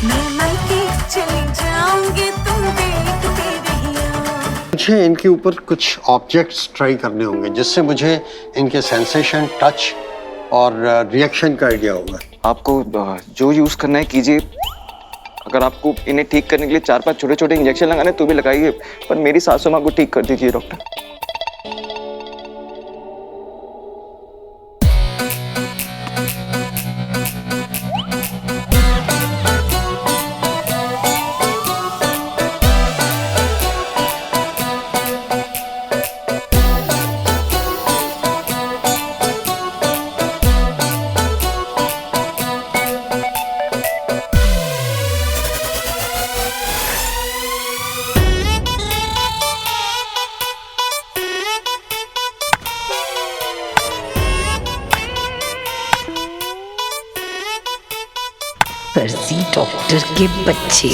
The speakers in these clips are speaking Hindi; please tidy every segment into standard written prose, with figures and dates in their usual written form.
मैं मायके चली जाऊंगी तुम देखते रहियो। मुझे इनके ऊपर कुछ ऑब्जेक्ट्स ट्राई करने होंगे जिससे मुझे इनके सेंसेशन, टच और रिएक्शन का आइडिया होगा। आपको जो यूज करना है कीजिए। अगर आपको इन्हें ठीक करने के लिए 4-5 छोटे-छोटे इंजेक्शन लगाने तो भी लगाइए, पर मेरी सासू माँ को ठीक कर दीजिए डॉक्टर। फर्जी डॉक्टर के बच्चे,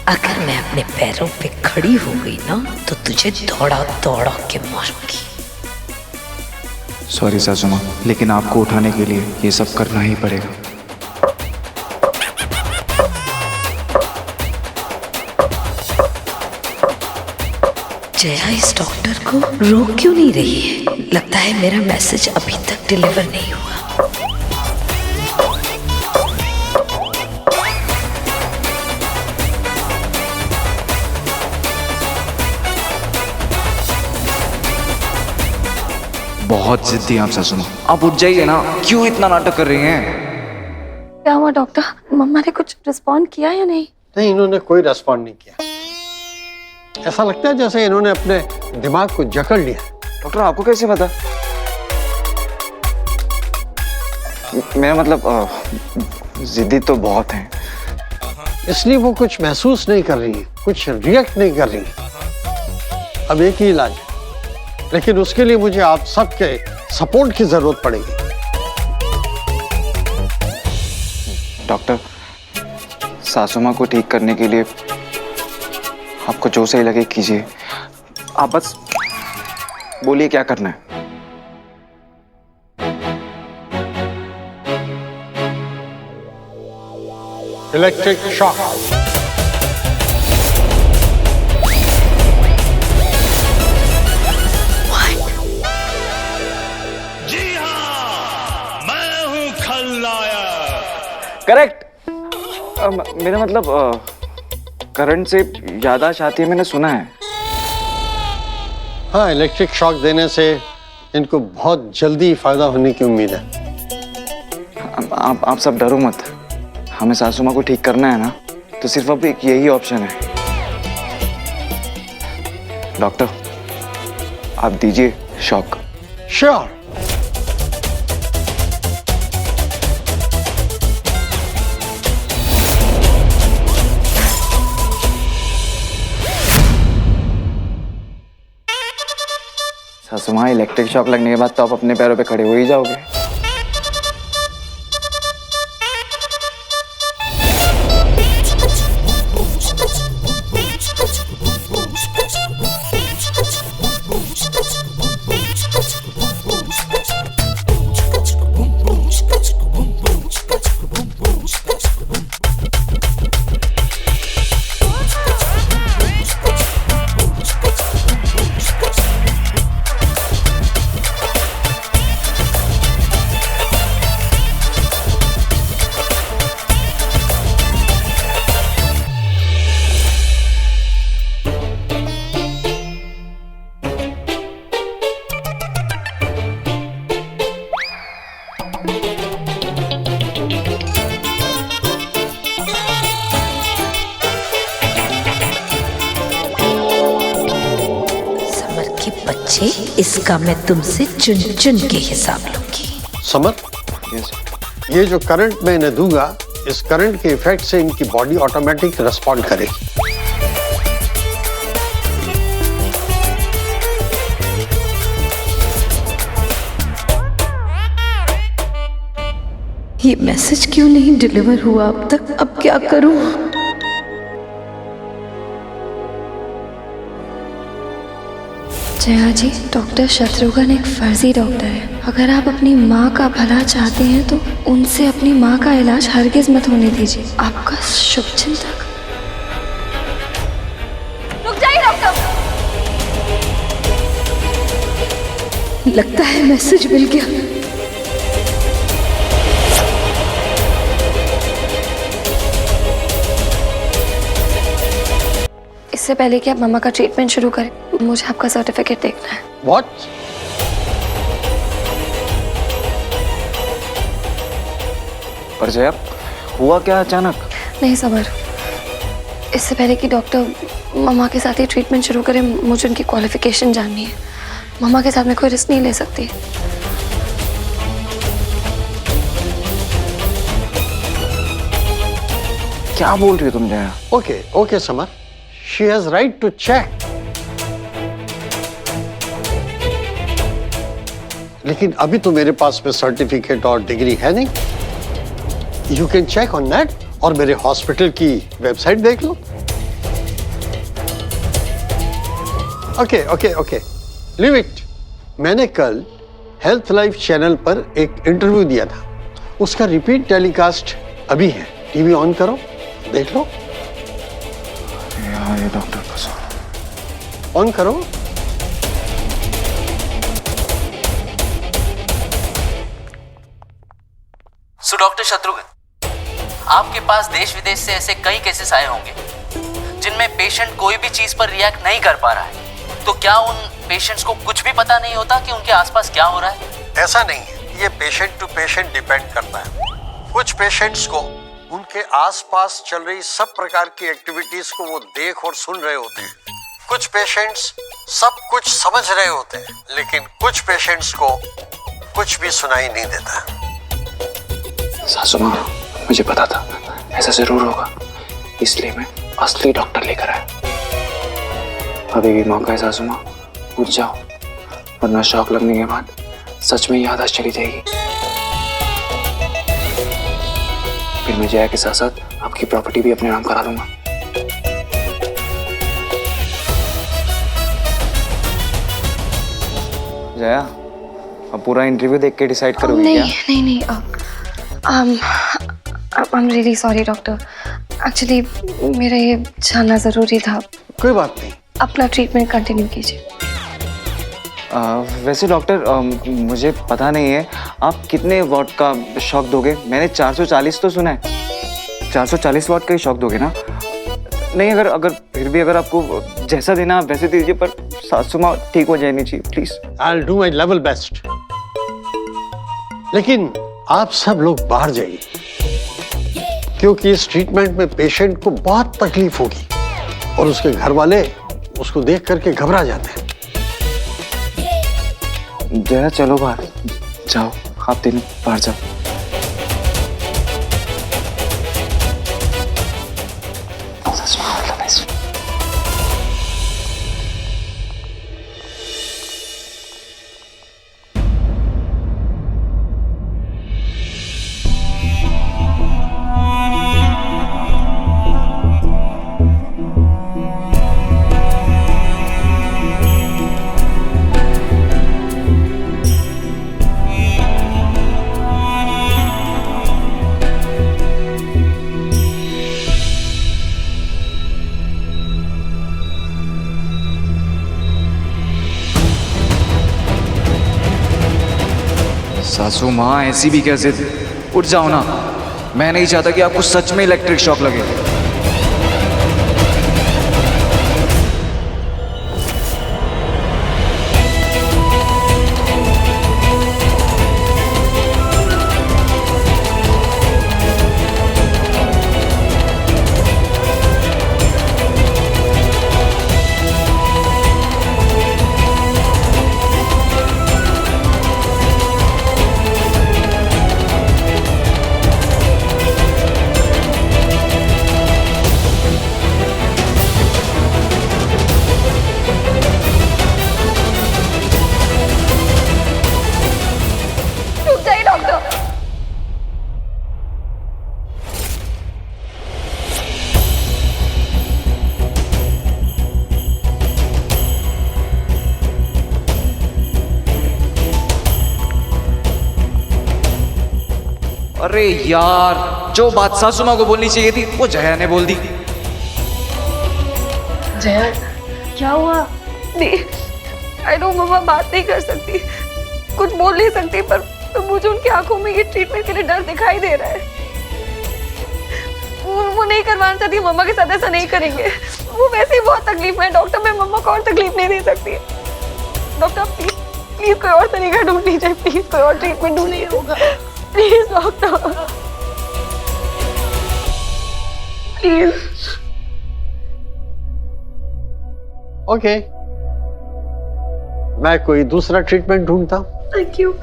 अगर मैं अपने पैरों पे खड़ी हो गई ना तो तुझे दौड़ा दौड़ा के मारूंगी। सॉरी सासू माँ, लेकिन आपको उठाने के लिए ये सब करना ही पड़ेगा। जया इस डॉक्टर को रोक क्यों नहीं रही है? लगता है मेरा मैसेज अभी तक डिलीवर नहीं हुआ। बहुत जिद्दी आप सासू माँ, आप उठ जाइए ना, क्यों इतना नाटक कर रही हैं? क्या हुआ डॉक्टर, मम्मा ने कुछ रिस्पॉन्ड किया या नहीं? नहीं, इन्होंने कोई रेस्पॉन्ड नहीं किया। ऐसा लगता है जैसे इन्होंने अपने दिमाग को जकड़ लिया। डॉक्टर आपको कैसे पता? मेरा मतलब जिद्दी तो बहुत है। इसलिए वो कुछ महसूस नहीं कर रही, कुछ रिएक्ट नहीं कर रही। अब एक ही इलाज है, लेकिन उसके लिए मुझे आप सबके सपोर्ट की जरूरत पड़ेगी। डॉक्टर, सासू माँ को ठीक करने के लिए आपको जो सही लगे कीजिए। आप बस बोलिए क्या करना है। Electric shock. करेक्ट। मेरा मतलब करंट से याददाश्त आती है, मैंने सुना है। हाँ, इलेक्ट्रिक शॉक देने से इनको बहुत जल्दी फायदा होने की उम्मीद है। आप सब डरो मत, हमें सासू माँ को ठीक करना है ना, तो सिर्फ अब एक यही ऑप्शन है। डॉक्टर आप दीजिए शॉक। श्योर। सासू माँ, इलेक्ट्रिक शॉक लगने के बाद तो आप अपने पैरों पे खड़े हो ही जाओगे। बच्चे, इसका मैं तुमसे चुन चुन के हिसाब लूंगी। समर, ये जो करंट मैं इन्हें दूंगा, इस करंट के इफेक्ट से इनकी बॉडी ऑटोमेटिक रिस्पॉन्ड करेगी। ये मैसेज क्यों नहीं डिलीवर हुआ अब तक? अब क्या करूं? जया जी, डॉक्टर शत्रुघ्न एक फर्जी डॉक्टर है। अगर आप अपनी माँ का भला चाहते हैं तो उनसे अपनी माँ का इलाज हरगिज मत होने दीजिए। आपका शुभ चिंतक। रुक जाइए डॉक्टर। लगता है मैसेज मिल गया। इससे पहले कि आप मम्मा का ट्रीटमेंट शुरू करें, मुझे आपका सर्टिफिकेट देखना है। What? पर जया, हुआ क्या अचानक? नहीं समर, इससे पहले कि डॉक्टर मम्मा के साथ ही ट्रीटमेंट शुरू करें, मुझे उनकी क्वालिफिकेशन जाननी है। मम्मा के साथ मैं कोई रिस्क नहीं ले सकती। क्या बोल रही हो तुम Jaya? Okay, okay, Samar. She has right to check. लेकिन अभी तो मेरे पास में सर्टिफिकेट और डिग्री है नहीं। You can check on that और मेरे हॉस्पिटल की वेबसाइट देख लो। Okay okay okay, leave it. मैंने कल हेल्थ लाइफ चैनल पर एक इंटरव्यू दिया था, उसका रिपीट टेलीकास्ट अभी है। टीवी ऑन करो, देख लो। यार ये डॉक्टर फंसा। ऑन करो। सो डॉक्टर शत्रुघ्न, आपके पास देश विदेश से ऐसे कई केसेस आए होंगे जिनमें पेशेंट कोई भी चीज पर रिएक्ट नहीं कर पा रहा है। तो क्या उन पेशेंट्स को कुछ भी पता नहीं होता कि उनके आसपास क्या हो रहा है? ऐसा नहीं है, ये पेशेंट टू पेशेंट डिपेंड करता है। कुछ पेशेंट्स को उनके आसपास चल रही सब प्रकार की एक्टिविटीज को वो देख और सुन रहे होते हैं। कुछ पेशेंट्स सब कुछ समझ रहे होते हैं, लेकिन कुछ पेशेंट्स को कुछ भी सुनाई नहीं देता। सासू माँ, मुझे पता था ऐसा जरूर होगा, इसलिए मैं असली डॉक्टर लेकर आया। अभी भी मौका है सासू माँ, उठ जाओ, वरना शॉक लगने के बाद सच में याददाश्त चली जाएगी। फिर मैं जया के साथ साथ आपकी प्रॉपर्टी भी अपने नाम करा दूंगा। जया, अब पूरा इंटरव्यू देख के डिसाइड करोगी क्या? नहीं I'm really sorry doctor. Actually मेरा ये जानना जरूरी था। कोई बात नहीं, अपना ट्रीटमेंट कंटिन्यू कीजिए। वैसे डॉक्टर, मुझे पता नहीं है आप कितने वॉट का शॉक दोगे। मैंने 440 तो सुना है। 440 वॉट का ही शॉक दोगे ना? नहीं, अगर फिर भी अगर आपको जैसा देना आप वैसे दीजिए, पर सासू माँ ठीक हो जानी चाहिए please. I'll do my level best। लेकिन आप सब लोग बाहर जाइए, क्योंकि इस ट्रीटमेंट में पेशेंट को बहुत तकलीफ होगी और उसके घर वाले उसको देख करके घबरा जाते हैं। जया चलो बाहर जाओ, आप तीनों बाहर जाओ। सासू माँ, ऐसी भी क्या जिद? उठ जाओ ना। मैं नहीं चाहता कि आपको सच में इलेक्ट्रिक शॉक लगे। अरे यार, जो बात सासू माँ को बोलनी चाहिए थी वो जया ने बोल दी। जया, क्या हुआ? आई नो मम्मा बात नहीं कर सकती, कुछ बोल नहीं सकती, पर मुझे उनकी आंखों में ये ट्रीटमेंट के लिए डर दिखाई दे रहा है। वो नहीं करवाना चाहती, मम्मा के साथ ऐसा नहीं करेंगे। वो वैसे ही बहुत तकलीफ में है डॉक्टर, मैं मम्मा को और तकलीफ नहीं दे सकती। डॉक्टर प्लीज प्लीज कोई और तरीका ढूंढ लीजिए, प्लीज कोई और ट्रीटमेंट ढूंढ लीजिए होगा, प्लीज डॉक्टर प्लीज। ओके, मैं कोई दूसरा ट्रीटमेंट ढूंढता हूं। Thank you.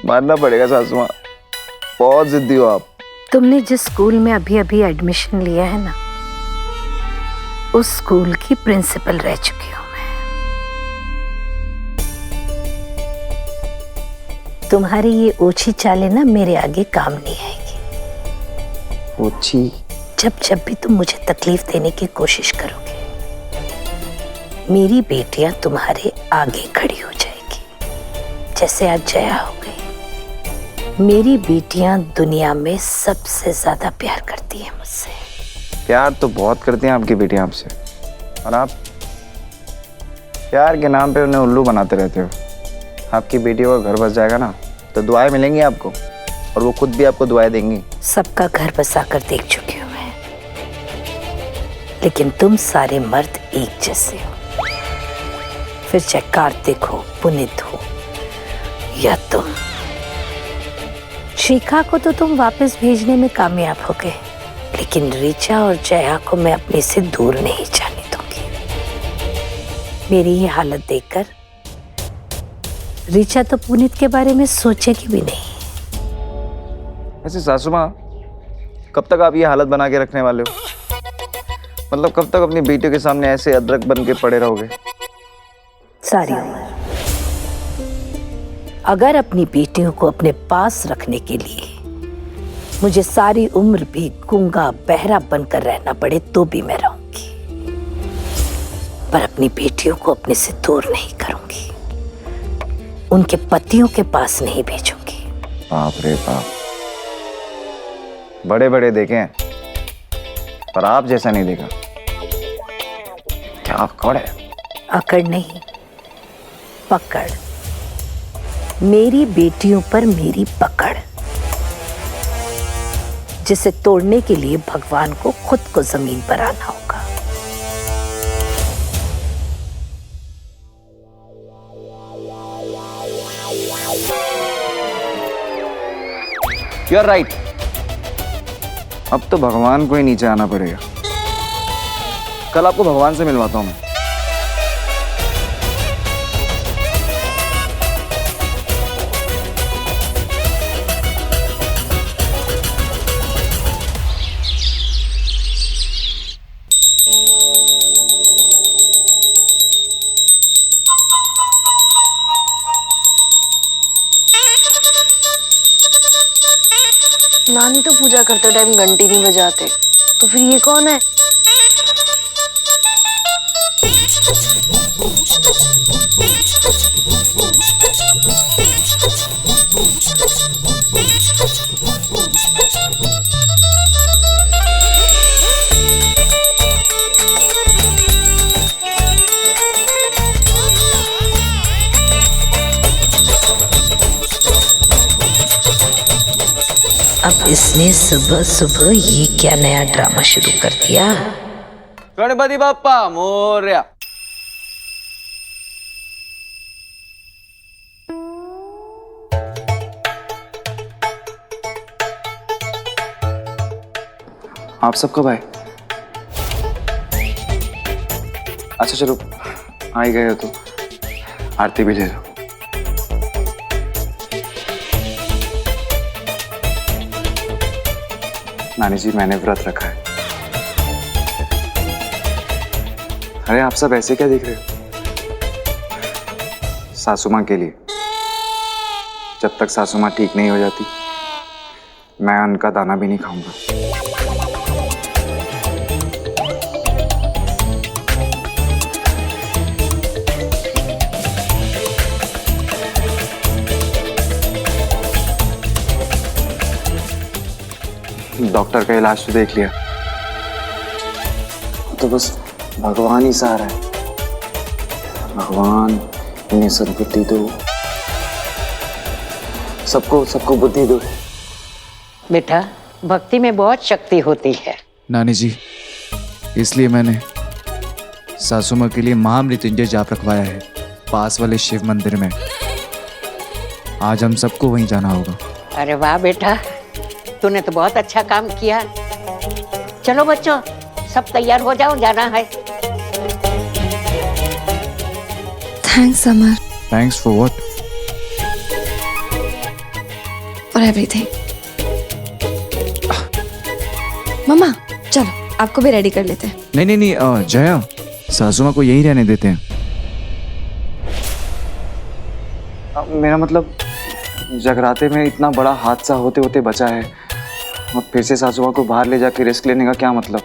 मानना पड़ेगा सासू माँ, बहुत जिद्दी हो आप। तुमने जिस स्कूल में अभी अभी एडमिशन लिया है ना, उस स्कूल की प्रिंसिपल रह चुकी हूं मैं। तुम्हारी ये ओछी चालें ना मेरे आगे काम नहीं आएगी। ओछी? जब जब भी तुम मुझे तकलीफ देने की कोशिश करोगे, मेरी बेटियां तुम्हारे आगे खड़ी हो जाएगी, जैसे आज जया हो गई। मेरी बेटियां दुनिया में सबसे ज्यादा प्यार करती हैं मुझसे। प्यार तो बहुत करती हैं आपकी बेटियां आपसे, और आप प्यार के नाम पे उन्हें उल्लू बनाते रहते हो। आपकी बेटियों का घर बस जाएगा ना तो दुआएं मिलेंगी आपको, और वो खुद भी आपको दुआएं देंगी। सबका घर बसा कर देख चुकी हूँ मैं, लेकिन तुम सारे मर्द एक जैसे हो। फिर चाहे कार्तिक हो, पुनीत हो या तुम। शिखा को तो तुम वापस भेजने में कामयाब हो गए, लेकिन ऋचा और जया को मैं अपने से दूर नहीं जाने दूंगी। मेरी ये हालत देखकर ऋचा तो पुनीत के बारे में सोचेगी भी नहीं। ऐसे सासू माँ, कब तक आप ये हालत बना के रखने वाले हो? मतलब कब तक अपनी बेटियों के सामने ऐसे अदरक बन के पड़े रहोगे? सारी उम्र। अगर अपनी बेटियों को अपने पास रखने के लिए मुझे सारी उम्र भी गूंगा बहरा बनकर रहना पड़े तो भी मैं रहूंगी, पर अपनी बेटियों को अपने से दूर नहीं करूंगी, उनके पतियों के पास नहीं भेजूंगी। बाप रे बाप, बड़े बड़े देखे हैं पर आप जैसा नहीं देखा। क्या अकड़ है? अकड़ नहीं, पकड़। मेरी बेटियों पर मेरी पकड़, जिसे तोड़ने के लिए भगवान को खुद को जमीन पर आना होगा। You are right. अब तो भगवान को ही नीचे आना पड़ेगा। कल आपको भगवान से मिलवाता हूं मैं। नानी तो पूजा करते टाइम घंटी नहीं बजाते, तो फिर ये कौन है? अब इसने सुबह सुबह ये क्या नया ड्रामा शुरू कर दिया? गणपति बाप्पा मोरया। आप सब कब आए? अच्छा चलो, आ ही गए हो तो आरती भी ले लो। नानी जी मैंने व्रत रखा है। अरे आप सब ऐसे क्या देख रहे हो? सासू माँ के लिए। जब तक सासू माँ ठीक नहीं हो जाती मैं उनका दाना भी नहीं खाऊंगा। डॉक्टर का इलाज तो देख लिया, तो बस भगवान ही सहारा है। भगवान इन्हें सद्बुद्धि दो, सबको बुद्धि दो। बेटा, भक्ति में बहुत शक्ति होती है। नानी जी, इसलिए मैंने सासू माँ के लिए महामृत्युंजय जाप रखवाया है पास वाले शिव मंदिर में। आज हम सबको वहीं जाना होगा। अरे वाह बेटा, तूने तो बहुत अच्छा काम किया। चलो बच्चों, सब तैयार हो जाओ, जाना है। Thanks Amar, thanks for what? For everything. मम्मा चलो, आपको भी रेडी कर लेते हैं। नहीं, जया, सासू माँ को यहीं रहने देते हैं। मेरा मतलब जगराते में इतना बड़ा हादसा होते होते बचा है, अब फिर से सासू माँ को बाहर ले जाके रिस्क लेने का क्या मतलब?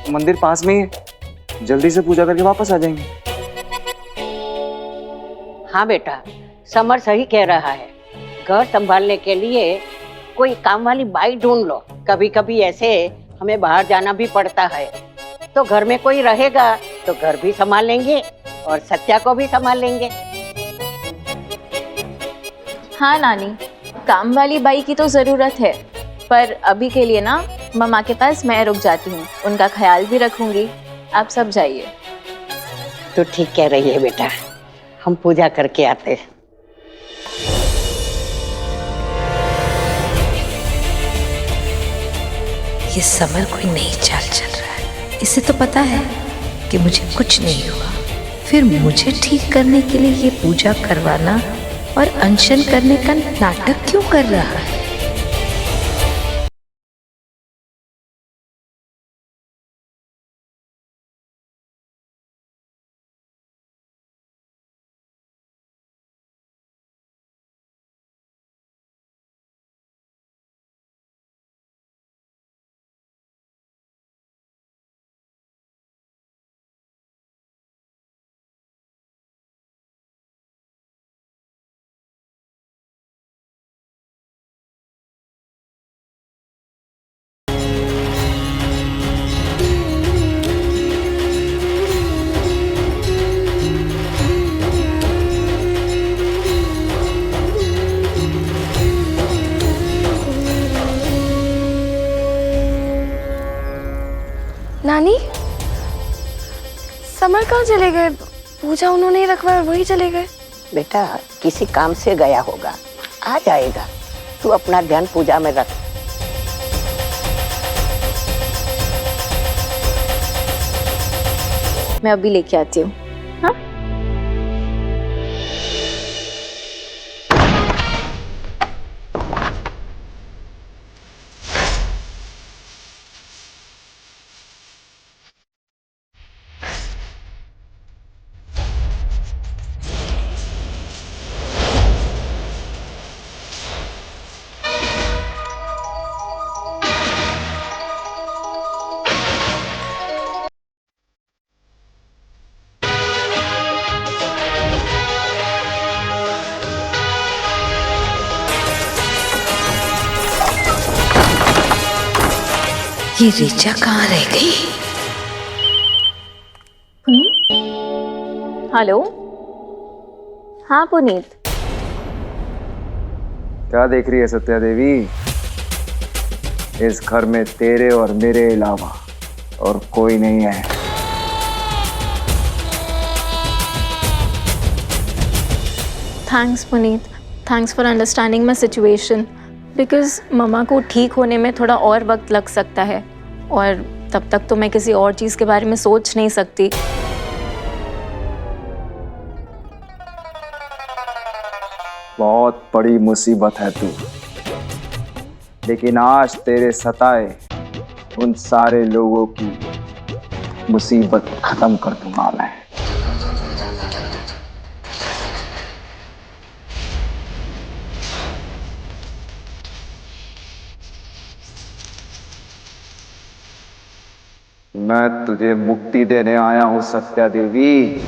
मंदिर पास में ही है, जल्दी से पूजा करके वापस आ जाएंगे। हाँ बेटा, समर सही कह रहा है। घर संभालने के लिए कोई काम वाली बाई ढूंढ लो। कभी कभी ऐसे हमें बाहर जाना भी पड़ता है, तो घर में कोई रहेगा तो घर भी संभाल लेंगे और सत्या को भी संभाल लेंगे। हाँ नानी, काम वाली बाई की तो ज़रूरत है, पर अभी के लिए ना मम्मा के पास मैं रुक जाती हूँ, उनका ख्याल भी रखूंगी। आप सब जाइए। तो ठीक कह रही है बेटा, हम पूजा करके आते हैं। ये समर कोई नई चाल चल रहा है। इसे तो पता है कि मुझे कुछ नहीं हुआ, फिर मुझे ठीक करने के लिए ये पूजा करवाना और अनशन करने का नाटक क्यों कर रहा है? नानी, समर कहाँ चले गए? पूजा उन्होंने ही रखवाया, वही चले गए। बेटा किसी काम से गया होगा, आ जाएगा। तू अपना ध्यान पूजा में रख। मैं अभी लेके आती हूँ। हाँ? ये ऋचा कहाँ रह गई? हेलो, हाँ पुनीत। क्या देख रही है सत्या देवी? इस घर में तेरे और मेरे अलावा और कोई नहीं है। Thanks Puneet, thanks for understanding my situation. Because मम्मा को ठीक होने में थोड़ा और वक्त लग सकता है, और तब तक तो मैं किसी और चीज़ के बारे में सोच नहीं सकती। बहुत बड़ी मुसीबत है तू, लेकिन आज तेरे सताए उन सारे लोगों की मुसीबत खत्म कर दूंगा मैं। मैं तुझे मुक्ति देने आया हूं सत्या देवी।